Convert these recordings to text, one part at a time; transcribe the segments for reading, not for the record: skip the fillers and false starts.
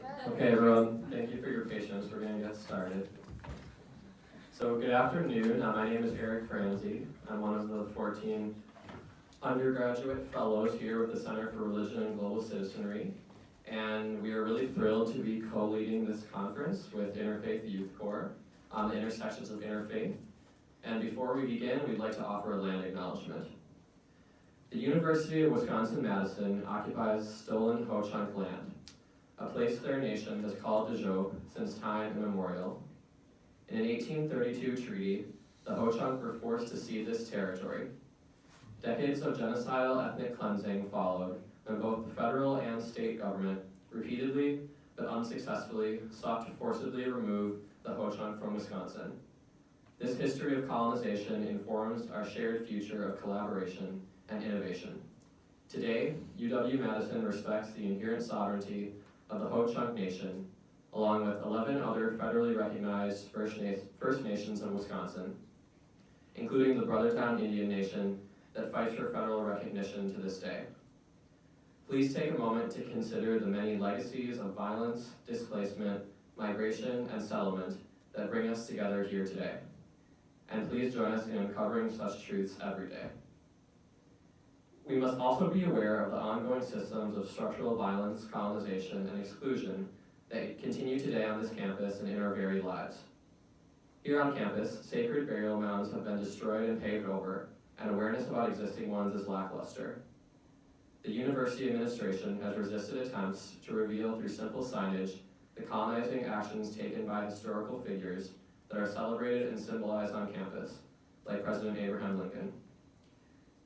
Okay, everyone, thank you for your patience. We're going to get started. So, good afternoon. My name is Eric Franzi. I'm one of the 14 undergraduate fellows here with the Center for Religion and Global Citizenry. And we are really thrilled to be co-leading this conference with Interfaith Youth Corps on the intersections of interfaith. And before we begin, we'd like to offer a land acknowledgement. The University of Wisconsin-Madison occupies stolen Ho-Chunk land, a place their nation has called de jour since time immemorial. In an 1832 treaty, the Ho-Chunk were forced to cede this territory. Decades of genocidal ethnic cleansing followed when both the federal and state government repeatedly but unsuccessfully sought to forcibly remove the Ho-Chunk from Wisconsin. This history of colonization informs our shared future of collaboration and innovation. Today, UW-Madison respects the inherent sovereignty of the Ho-Chunk Nation, along with 11 other federally recognized First Nations in Wisconsin, including the Brothertown Indian Nation that fights for federal recognition to this day. Please take a moment to consider the many legacies of violence, displacement, migration, and settlement that bring us together here today. And please join us in uncovering such truths every day. We must also be aware of the ongoing systems of structural violence, colonization, and exclusion that continue today on this campus and in our very lives. Here on campus, sacred burial mounds have been destroyed and paved over, and awareness about existing ones is lackluster. The university administration has resisted attempts to reveal through simple signage the colonizing actions taken by historical figures that are celebrated and symbolized on campus, like President Abraham Lincoln.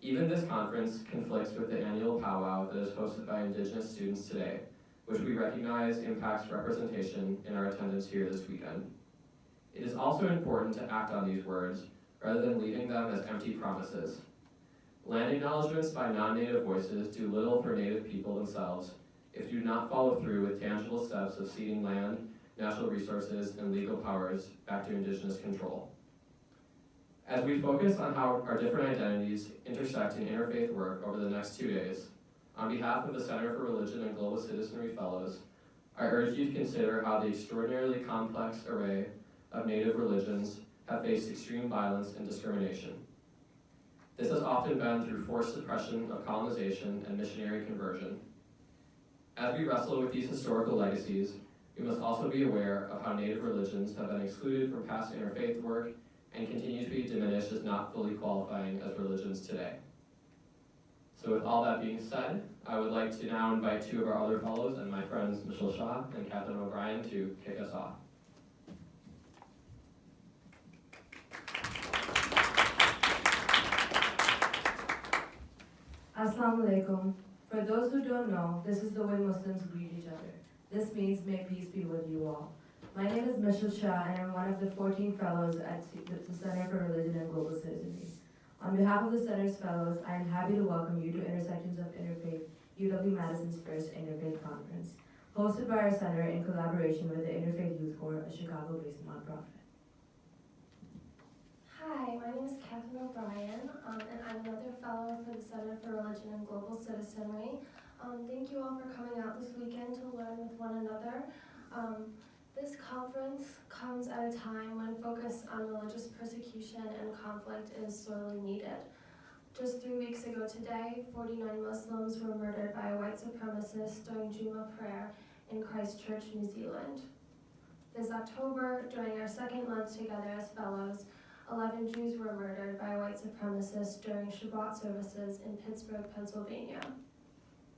Even this conference conflicts with the annual powwow that is hosted by Indigenous students today, which we recognize impacts representation in our attendance here this weekend. It is also important to act on these words rather than leaving them as empty promises. Land acknowledgements by non-Native voices do little for Native people themselves if you do not follow through with tangible steps of ceding land, natural resources, and legal powers back to Indigenous control. As we focus on how our different identities intersect in interfaith work over the next 2 days, on behalf of the Center for Religion and Global Citizenry Fellows, I urge you to consider how the extraordinarily complex array of Native religions have faced extreme violence and discrimination. This has often been through forced suppression of colonization and missionary conversion. As we wrestle with these historical legacies, we must also be aware of how Native religions have been excluded from past interfaith work and continue to be diminished as not fully qualifying as religions today. So with all that being said, I would like to now invite two of our other fellows and my friends Michelle Shaw and Catherine O'Brien to kick us off. Assalamu alaikum. For those who don't know, this is the way Muslims greet each other. This means may peace be with you all. My name is Michelle Shah, and I'm one of the 14 fellows at the Center for Religion and Global Citizenry. On behalf of the Center's fellows, I am happy to welcome you to Intersections of Interfaith, UW-Madison's first Interfaith Conference, hosted by our center in collaboration with the Interfaith Youth Corps, a Chicago-based nonprofit. Hi, my name is Catherine O'Brien, and I'm another fellow for the Center for Religion and Global Citizenry. Thank you all for coming out this weekend to learn with one another. This conference comes at a time when focus on religious persecution and conflict is sorely needed. Just 3 weeks ago today, 49 Muslims were murdered by a white supremacist during Juma prayer in Christchurch, New Zealand. This October, during our second month together as fellows, 11 Jews were murdered by a white supremacist during Shabbat services in Pittsburgh, Pennsylvania.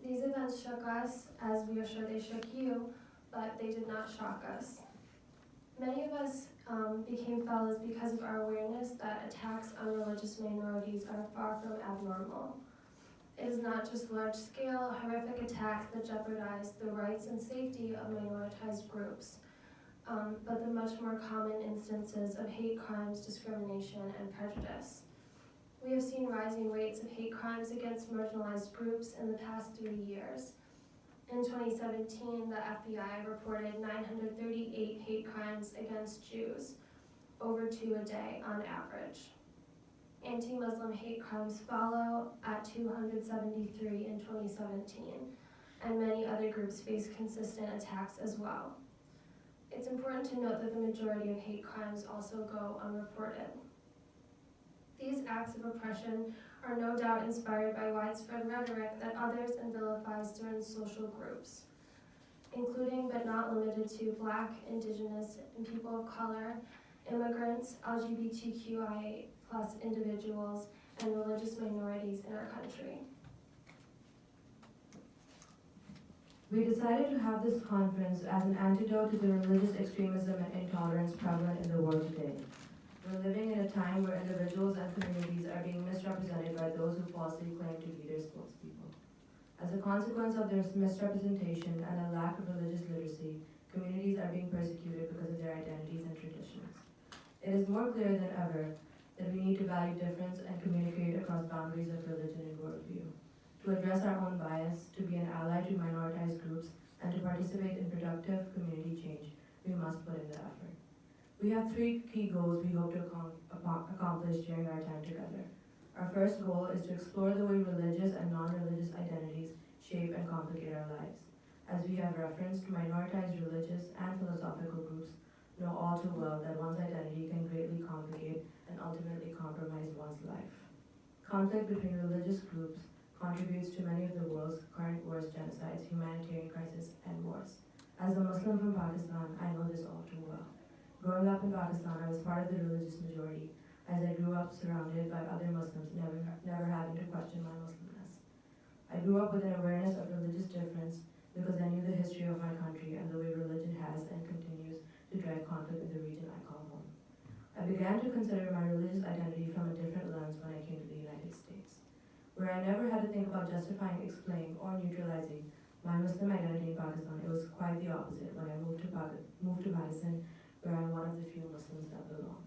These events shook us, as we are sure they shook you, but they did not shock us. Many of us became fellows because of our awareness that attacks on religious minorities are far from abnormal. It is not just large-scale, horrific attacks that jeopardize the rights and safety of minoritized groups, but the much more common instances of hate crimes, discrimination, and prejudice. We have seen rising rates of hate crimes against marginalized groups in the past 3 years. In 2017, the FBI reported 938 hate crimes against Jews, over 2 a day on average. Anti-Muslim hate crimes follow at 273 in 2017, and many other groups face consistent attacks as well. It's important to note that the majority of hate crimes also go unreported. These acts of oppression are no doubt inspired by widespread rhetoric that others and vilifies certain social groups, including but not limited to Black, Indigenous, and people of color, immigrants, LGBTQIA+ individuals, and religious minorities in our country. We decided to have this conference as an antidote to the religious extremism and intolerance prevalent in the world today. We're living in a time where individuals and communities are being misrepresented by those who falsely claim to be their spokespeople. As a consequence of this misrepresentation and a lack of religious literacy, communities are being persecuted because of their identities and traditions. It is more clear than ever that we need to value difference and communicate across boundaries of religion and worldview. To address our own bias, to be an ally to minoritized groups, and to participate in productive community change, we must put in the effort. We have 3 key goals we hope to accomplish during our time together. Our first goal is to explore the way religious and non-religious identities shape and complicate our lives. As we have referenced, minoritized religious and philosophical groups know all too well that one's identity can greatly complicate and ultimately compromise one's life. Conflict between religious groups contributes to many of the world's current wars, genocides, humanitarian crises, and wars. As a Muslim from Pakistan, I know this all too well. Growing up in Pakistan, I was part of the religious majority, as I grew up surrounded by other Muslims, never having to question my Muslimness. I grew up with an awareness of religious difference because I knew the history of my country and the way religion has and continues to drive conflict in the region I call home. I began to consider my religious identity from a different lens when I came to the United States, where I never had to think about justifying, explaining, or neutralizing my Muslim identity in Pakistan. It was quite the opposite when I moved to Pakistan, where I'm one of the few Muslims that belong.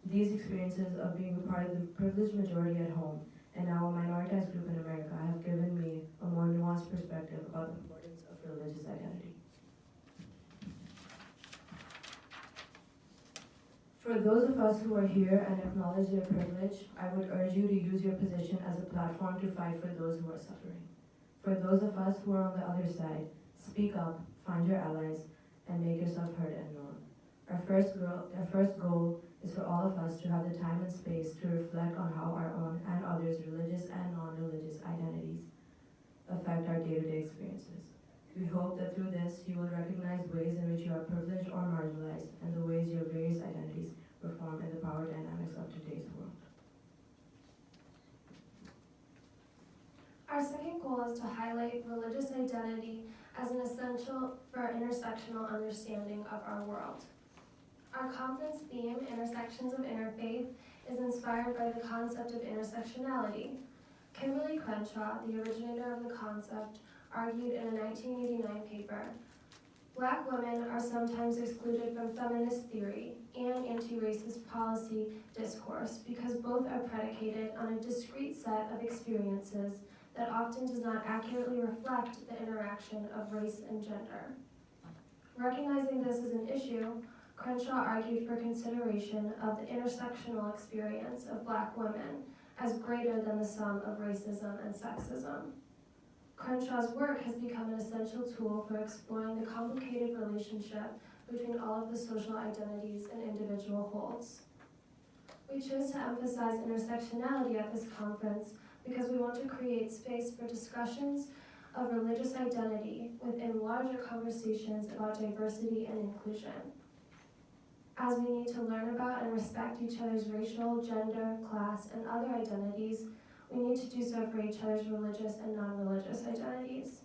These experiences of being a part of the privileged majority at home and now a minoritized group in America have given me a more nuanced perspective about the importance of religious identity. For those of us who are here and acknowledge their privilege, I would urge you to use your position as a platform to fight for those who are suffering. For those of us who are on the other side, speak up, find your allies, and make yourself heard and known. Our first goal is for all of us to have the time and space to reflect on how our own and others' religious and non-religious identities affect our day-to-day experiences. We hope that through this, you will recognize ways in which you are privileged or marginalized and the ways your various identities perform in the power dynamics of today's world. Our second goal is to highlight religious identity as an essential for intersectional understanding of our world. Our conference theme, Intersections of Interfaith, is inspired by the concept of intersectionality. Kimberly Crenshaw, the originator of the concept, argued in a 1989 paper, Black women are sometimes excluded from feminist theory and anti-racist policy discourse because both are predicated on a discrete set of experiences that often does not accurately reflect the interaction of race and gender. Recognizing this as an issue, Crenshaw argued for consideration of the intersectional experience of Black women as greater than the sum of racism and sexism. Crenshaw's work has become an essential tool for exploring the complicated relationship between all of the social identities an individual holds. We chose to emphasize intersectionality at this conference because we want to create space for discussions of religious identity within larger conversations about diversity and inclusion. As we need to learn about and respect each other's racial, gender, class, and other identities, we need to do so for each other's religious and non-religious identities.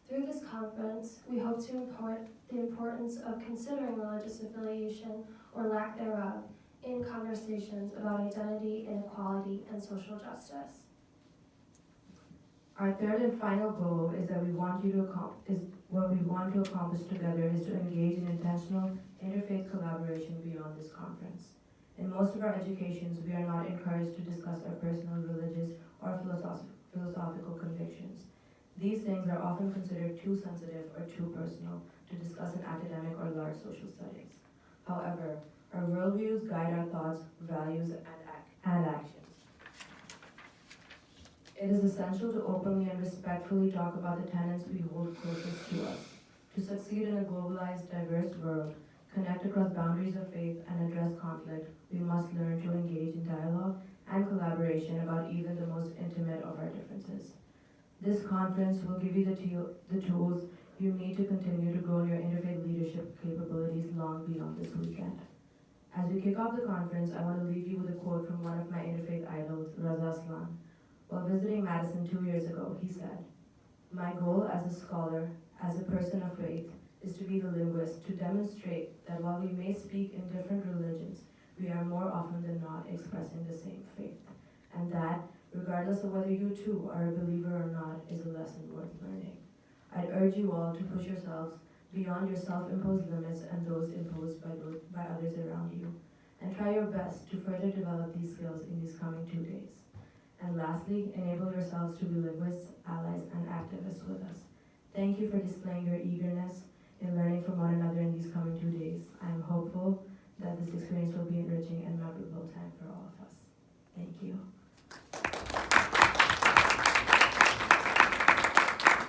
Through this conference, we hope to impart the importance of considering religious affiliation or lack thereof in conversations about identity, inequality, and social justice. Our third and final goal is that what we want to accomplish together is to engage in intentional interfaith collaboration beyond this conference. In most of our educations, we are not encouraged to discuss our personal religious or philosophical convictions. These things are often considered too sensitive or too personal to discuss in academic or large social settings. However, our worldviews guide our thoughts, values, and actions. It is essential to openly and respectfully talk about the tenets we hold closest to us. To succeed in a globalized, diverse world, connect across boundaries of faith, and address conflict, we must learn to engage in dialogue and collaboration about even the most intimate of our differences. This conference will give you the tools you need to continue to grow in your interfaith leadership capabilities long beyond this weekend. As we kick off the conference, I want to leave you with a quote from one of my interfaith idols, Raza Aslan. While visiting Madison 2 years ago, he said, "My goal as a scholar, as a person of faith, is to be the linguist, to demonstrate that while we may speak in different religions, we are more often than not expressing the same faith, and that, regardless of whether you too are a believer or not, is a lesson worth learning." I'd urge you all to push yourselves beyond your self-imposed limits and those imposed by others around you, and try your best to further develop these skills in these coming 2 days. And lastly, enable yourselves to be linguists, allies, and activists with us. Thank you for displaying your eagerness in learning from one another in these coming 2 days.